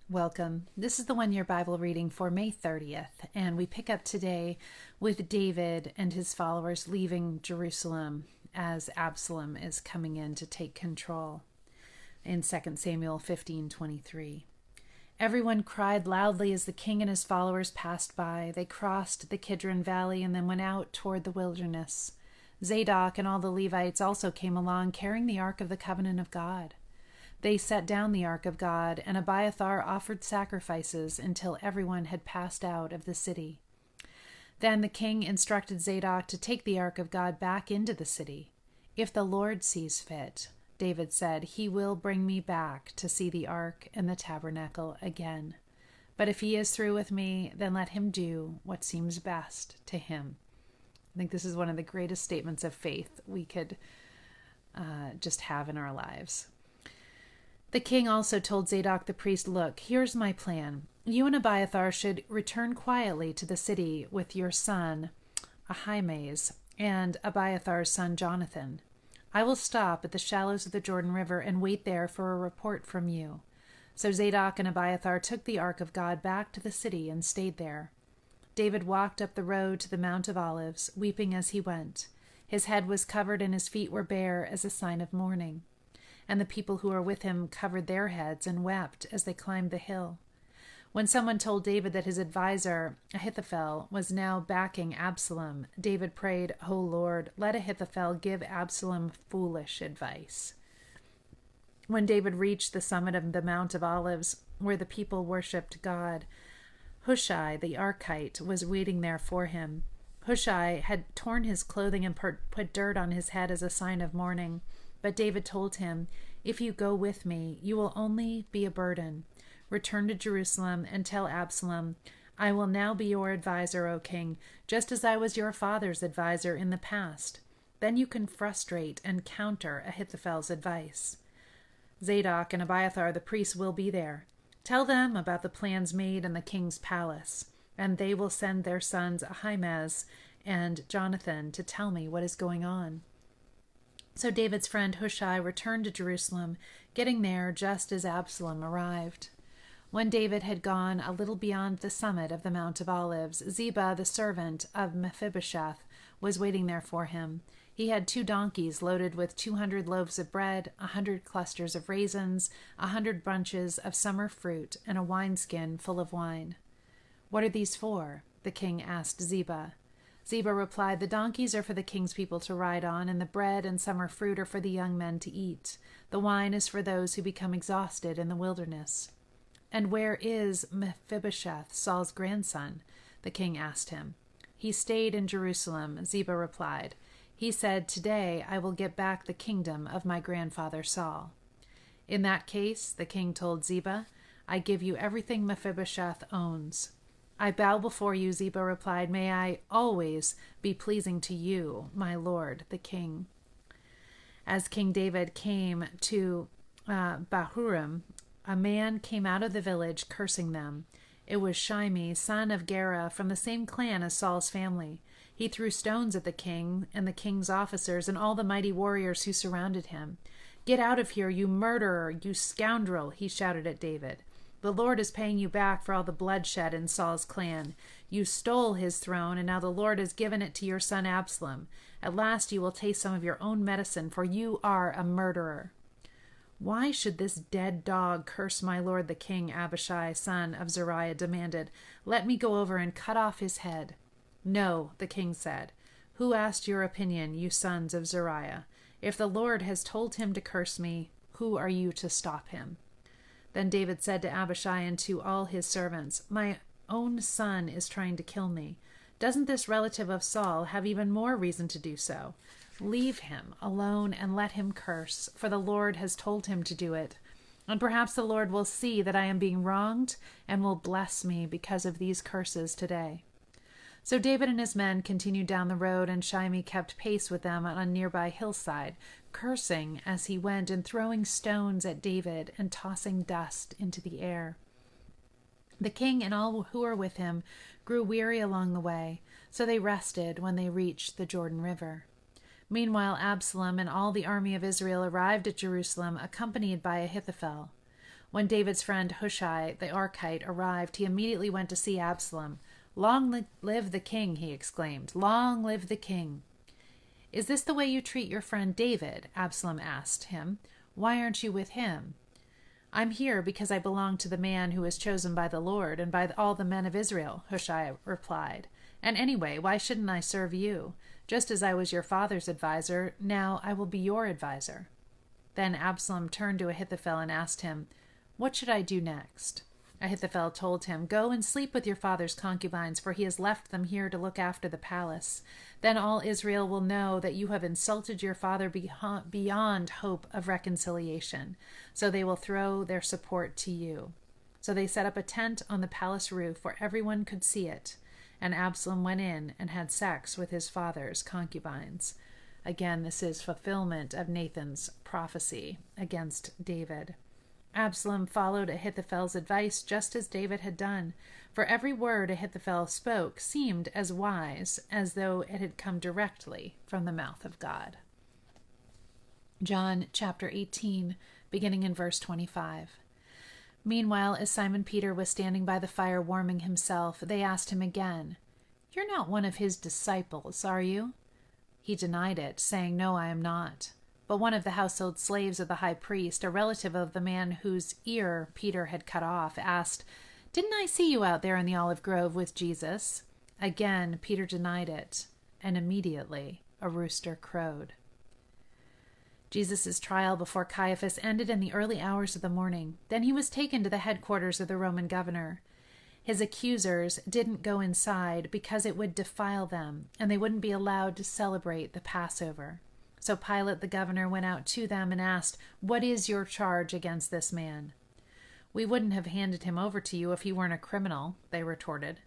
Welcome. This is the one year Bible reading for May 30th, and we pick up today with David and his followers leaving Jerusalem as Absalom is coming in to take control in 2 Samuel 15:23. Everyone cried loudly as the king and his followers passed by. They crossed the Kidron Valley and then went out toward the wilderness. Zadok and all the Levites also came along carrying the Ark of the Covenant of God. They set down the ark of God, and Abiathar offered sacrifices until everyone had passed out of the city. Then the king instructed Zadok to take the ark of God back into the city. "If the Lord sees fit," David said, "he will bring me back to see the ark and the tabernacle again. But if he is through with me, then let him do what seems best to him." I think this is one of the greatest statements of faith we could just have in our lives. The king also told Zadok the priest, "Look, here's my plan. You and Abiathar should return quietly to the city with your son Ahimaaz and Abiathar's son Jonathan. I will stop at the shallows of the Jordan River and wait there for a report from you." So Zadok and Abiathar took the ark of God back to the city and stayed there. David walked up the road to the Mount of Olives, weeping as he went. His head was covered and his feet were bare as a sign of mourning. And the people who were with him covered their heads and wept as they climbed the hill. When someone told David that his advisor, Ahithophel, was now backing Absalom, David prayed, "O Lord, let Ahithophel give Absalom foolish advice." When David reached the summit of the Mount of Olives, where the people worshipped God, Hushai the Archite was waiting there for him. Hushai had torn his clothing and put dirt on his head as a sign of mourning. But David told him, "If you go with me, you will only be a burden. Return to Jerusalem and tell Absalom, 'I will now be your advisor, O king, just as I was your father's advisor in the past.' Then you can frustrate and counter Ahithophel's advice. Zadok and Abiathar the priests will be there. Tell them about the plans made in the king's palace, and they will send their sons Ahimaaz and Jonathan to tell me what is going on." So David's friend Hushai returned to Jerusalem, getting there just as Absalom arrived. When David had gone a little beyond the summit of the Mount of Olives, Ziba, the servant of Mephibosheth, was waiting there for him. He had 2 donkeys loaded with 200 loaves of bread, 100 clusters of raisins, 100 bunches of summer fruit, and a wineskin full of wine. "What are these for?" the king asked Ziba. Ziba replied, "The donkeys are for the king's people to ride on, and the bread and summer fruit are for the young men to eat. The wine is for those who become exhausted in the wilderness." "And where is Mephibosheth, Saul's grandson?" the king asked him. "He stayed in Jerusalem," Ziba replied. "He said, 'Today I will get back the kingdom of my grandfather Saul.'" "In that case," the king told Ziba, "I give you everything Mephibosheth owns." "I bow before you," Ziba replied. "May I always be pleasing to you, my lord, the king." As King David came to Bahurim, a man came out of the village cursing them. It was Shimei, son of Gera, from the same clan as Saul's family. He threw stones at the king and the king's officers and all the mighty warriors who surrounded him. "Get out of here, you murderer, you scoundrel," he shouted at David. "The Lord is paying you back for all the bloodshed in Saul's clan. You stole his throne, and now the Lord has given it to your son Absalom. At last you will taste some of your own medicine, for you are a murderer." "Why should this dead dog curse my lord the king?" Abishai, son of Zeruiah, demanded. "Let me go over and cut off his head." "No," the king said. "Who asked your opinion, you sons of Zeruiah? If the Lord has told him to curse me, who are you to stop him?" Then David said to Abishai and to all his servants, "My own son is trying to kill me. Doesn't this relative of Saul have even more reason to do so? Leave him alone and let him curse, for the Lord has told him to do it. And perhaps the Lord will see that I am being wronged and will bless me because of these curses today." So David and his men continued down the road, and Shimei kept pace with them on a nearby hillside, cursing as he went and throwing stones at David and tossing dust into the air. The king and all who were with him grew weary along the way, so they rested when they reached the Jordan River. Meanwhile, Absalom and all the army of Israel arrived at Jerusalem, accompanied by Ahithophel. When David's friend Hushai the Archite arrived, he immediately went to see Absalom. "Long live the king," he exclaimed. "Long live the king." "Is this the way you treat your friend David?" Absalom asked him. "Why aren't you with him?" "I'm here because I belong to the man who is chosen by the Lord and by all the men of Israel," Hushai replied. "And anyway, why shouldn't I serve you? Just as I was your father's advisor, now I will be your advisor." Then Absalom turned to Ahithophel and asked him, "What should I do next?" Ahithophel told him, "Go and sleep with your father's concubines, for he has left them here to look after the palace. Then all Israel will know that you have insulted your father beyond hope of reconciliation, so they will throw their support to you." So they set up a tent on the palace roof where everyone could see it, and Absalom went in and had sex with his father's concubines. Again, this is fulfillment of Nathan's prophecy against David. Absalom followed Ahithophel's advice just as David had done, for every word Ahithophel spoke seemed as wise as though it had come directly from the mouth of God. John chapter 18, beginning in verse 25. Meanwhile, as Simon Peter was standing by the fire warming himself, they asked him again, "You're not one of his disciples, are you?" He denied it, saying, "No, I am not." But one of the household slaves of the high priest, a relative of the man whose ear Peter had cut off, asked, "Didn't I see you out there in the olive grove with Jesus?" Again, Peter denied it, and immediately a rooster crowed. Jesus' trial before Caiaphas ended in the early hours of the morning. Then he was taken to the headquarters of the Roman governor. His accusers didn't go inside because it would defile them, and they wouldn't be allowed to celebrate the Passover. So Pilate the governor went out to them and asked, "What is your charge against this man?" "We wouldn't have handed him over to you if he weren't a criminal," they retorted.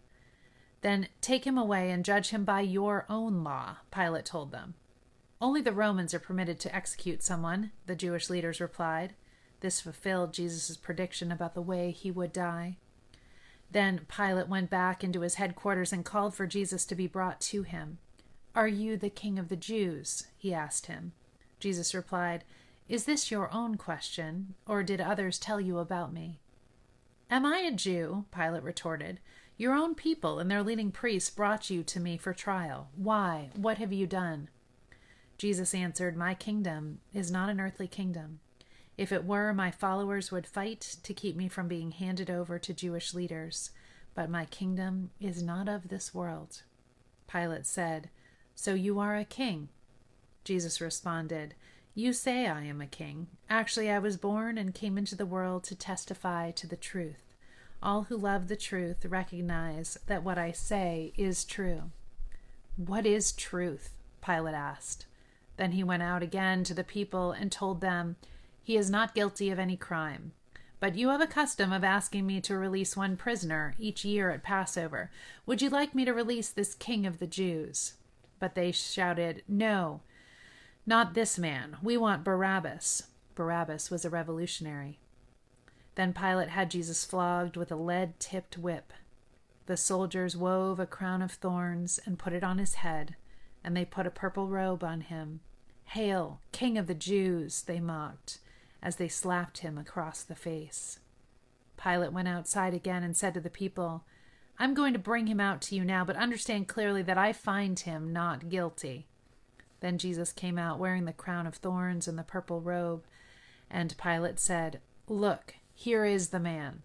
"Then take him away and judge him by your own law," Pilate told them. "Only the Romans are permitted to execute someone," the Jewish leaders replied. This fulfilled Jesus' prediction about the way he would die. Then Pilate went back into his headquarters and called for Jesus to be brought to him. "Are you the king of the Jews?" he asked him. Jesus replied, "Is this your own question, or did others tell you about me?" "Am I a Jew?" Pilate retorted. "Your own people and their leading priests brought you to me for trial. Why? What have you done?" Jesus answered, "My kingdom is not an earthly kingdom. If it were, my followers would fight to keep me from being handed over to Jewish leaders. But my kingdom is not of this world." Pilate said, "So you are a king?" Jesus responded, "You say I am a king. Actually, I was born and came into the world to testify to the truth. All who love the truth recognize that what I say is true." "What is truth?" Pilate asked. Then he went out again to the people and told them, "He is not guilty of any crime. But you have a custom of asking me to release one prisoner each year at Passover. Would you like me to release this king of the Jews?" But they shouted, "No, not this man. We want Barabbas." Barabbas was a revolutionary. Then Pilate had Jesus flogged with a lead-tipped whip. The soldiers wove a crown of thorns and put it on his head, and they put a purple robe on him. "Hail, King of the Jews," they mocked, as they slapped him across the face. Pilate went outside again and said to the people, "I'm going to bring him out to you now, but understand clearly that I find him not guilty." Then Jesus came out wearing the crown of thorns and the purple robe, and Pilate said, "Look, here is the man."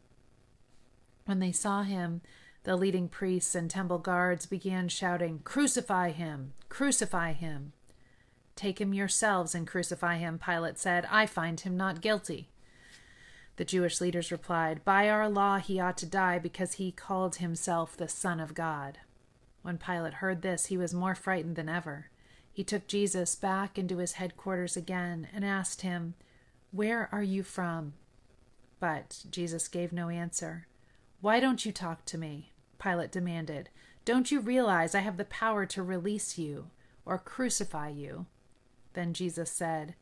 When they saw him, the leading priests and temple guards began shouting, "Crucify him! Crucify him!" "Take him yourselves and crucify him," Pilate said. "I find him not guilty." The Jewish leaders replied, "By our law he ought to die because he called himself the Son of God." When Pilate heard this, he was more frightened than ever. He took Jesus back into his headquarters again and asked him, "Where are you from?" But Jesus gave no answer. "Why don't you talk to me?" Pilate demanded. "Don't you realize I have the power to release you or crucify you?" Then Jesus said,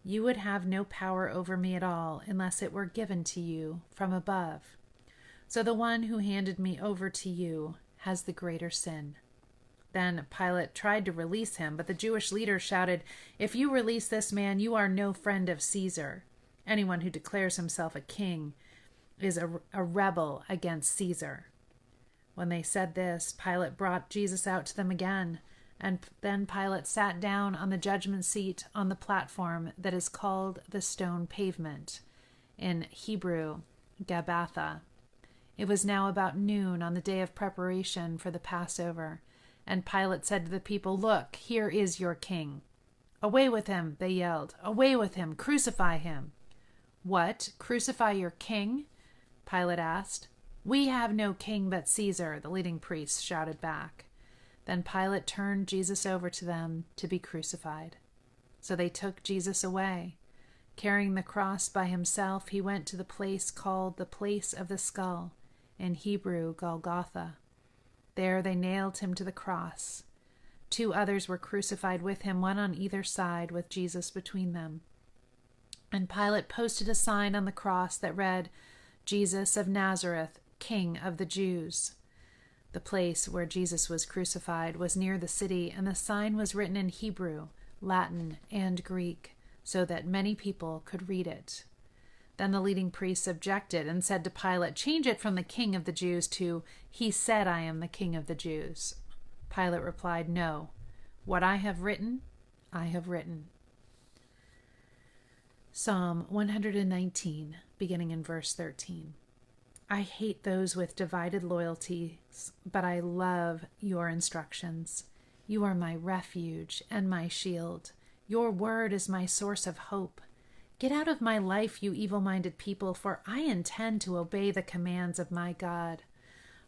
"You would have no power over me at all unless it were given to you from above. So the one who handed me over to you has the greater sin." Then Pilate tried to release him, but the Jewish leaders shouted, "If you release this man, you are no friend of Caesar. Anyone who declares himself a king is a rebel against Caesar." When they said this, Pilate brought Jesus out to them again, and then Pilate sat down on the judgment seat on the platform that is called the Stone Pavement, in Hebrew, Gabbatha. It was now about noon on the day of preparation for the Passover, and Pilate said to the people, "Look, here is your king." "Away with him," they yelled. "Away with him! Crucify him!" "What? Crucify your king?" Pilate asked. "We have no king but Caesar," the leading priests shouted back. Then Pilate turned Jesus over to them to be crucified. So they took Jesus away. Carrying the cross by himself, he went to the place called the Place of the Skull, in Hebrew, Golgotha. There they nailed him to the cross. 2 others were crucified with him, one on either side, with Jesus between them. And Pilate posted a sign on the cross that read, "Jesus of Nazareth, King of the Jews." The place where Jesus was crucified was near the city, and the sign was written in Hebrew, Latin, and Greek, so that many people could read it. Then the leading priests objected and said to Pilate, "Change it from the King of the Jews to, 'He said I am the King of the Jews.'" Pilate replied, "No. What I have written, I have written." Psalm 119, beginning in verse 13. I hate those with divided loyalties, but I love your instructions. You are my refuge and my shield. Your word is my source of hope. Get out of my life, you evil-minded people, for I intend to obey the commands of my God.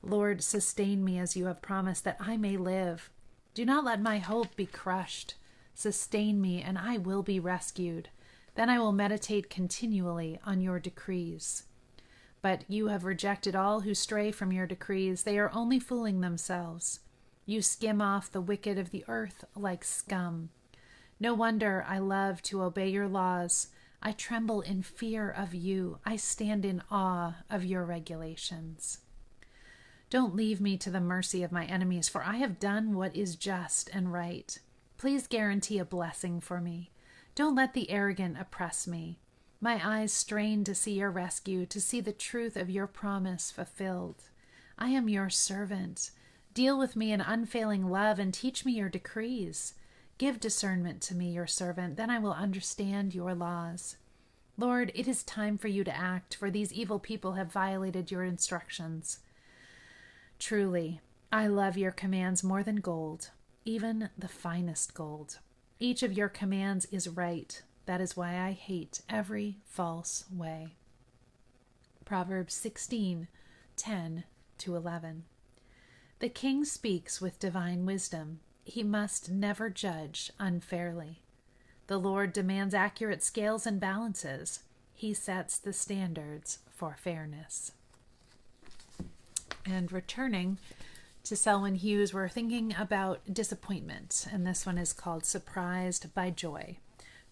Lord, sustain me as you have promised, that I may live. Do not let my hope be crushed. Sustain me, and I will be rescued. Then I will meditate continually on your decrees. But you have rejected all who stray from your decrees. They are only fooling themselves. You skim off the wicked of the earth like scum. No wonder I love to obey your laws. I tremble in fear of you. I stand in awe of your regulations. Don't leave me to the mercy of my enemies, for I have done what is just and right. Please guarantee a blessing for me. Don't let the arrogant oppress me. My eyes strain to see your rescue, to see the truth of your promise fulfilled. I am your servant. Deal with me in unfailing love and teach me your decrees. Give discernment to me, your servant, then I will understand your laws. Lord, it is time for you to act, for these evil people have violated your instructions. Truly, I love your commands more than gold, even the finest gold. Each of your commands is right. That is why I hate every false way. Proverbs 16, 10-11. The king speaks with divine wisdom. He must never judge unfairly. The Lord demands accurate scales and balances. He sets the standards for fairness. And returning to Selwyn Hughes, we're thinking about disappointment, and this one is called Surprised by Joy.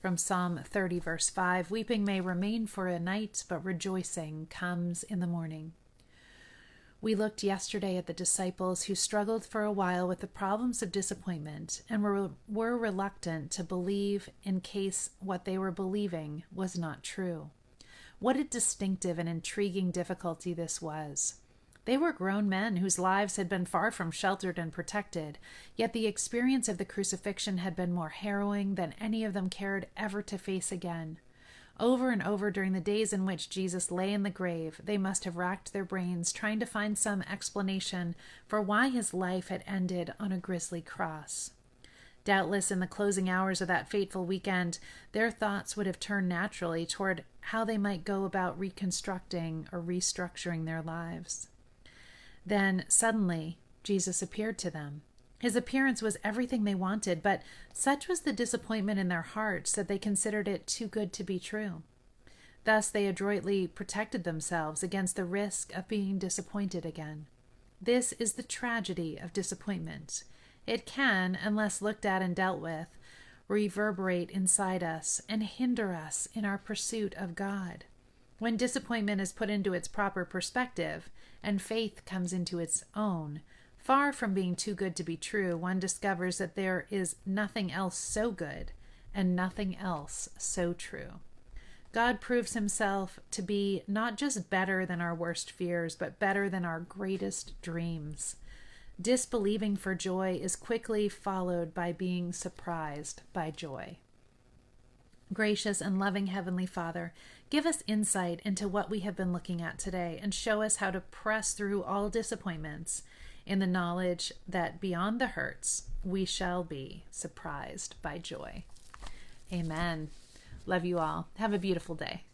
From Psalm 30, verse 5, "Weeping may remain for a night, but rejoicing comes in the morning." We looked yesterday at the disciples who struggled for a while with the problems of disappointment and were reluctant to believe in case what they were believing was not true. What a distinctive and intriguing difficulty this was. They were grown men whose lives had been far from sheltered and protected, yet the experience of the crucifixion had been more harrowing than any of them cared ever to face again. Over and over during the days in which Jesus lay in the grave, they must have racked their brains trying to find some explanation for why his life had ended on a grisly cross. Doubtless in the closing hours of that fateful weekend, their thoughts would have turned naturally toward how they might go about reconstructing or restructuring their lives. Then, suddenly, Jesus appeared to them. His appearance was everything they wanted, but such was the disappointment in their hearts that they considered it too good to be true. Thus, they adroitly protected themselves against the risk of being disappointed again. This is the tragedy of disappointment. It can, unless looked at and dealt with, reverberate inside us and hinder us in our pursuit of God. When disappointment is put into its proper perspective and faith comes into its own, far from being too good to be true, one discovers that there is nothing else so good and nothing else so true. God proves himself to be not just better than our worst fears, but better than our greatest dreams. Disbelieving for joy is quickly followed by being surprised by joy. Gracious and loving Heavenly Father, give us insight into what we have been looking at today and show us how to press through all disappointments in the knowledge that beyond the hurts, we shall be surprised by joy. Amen. Love you all. Have a beautiful day.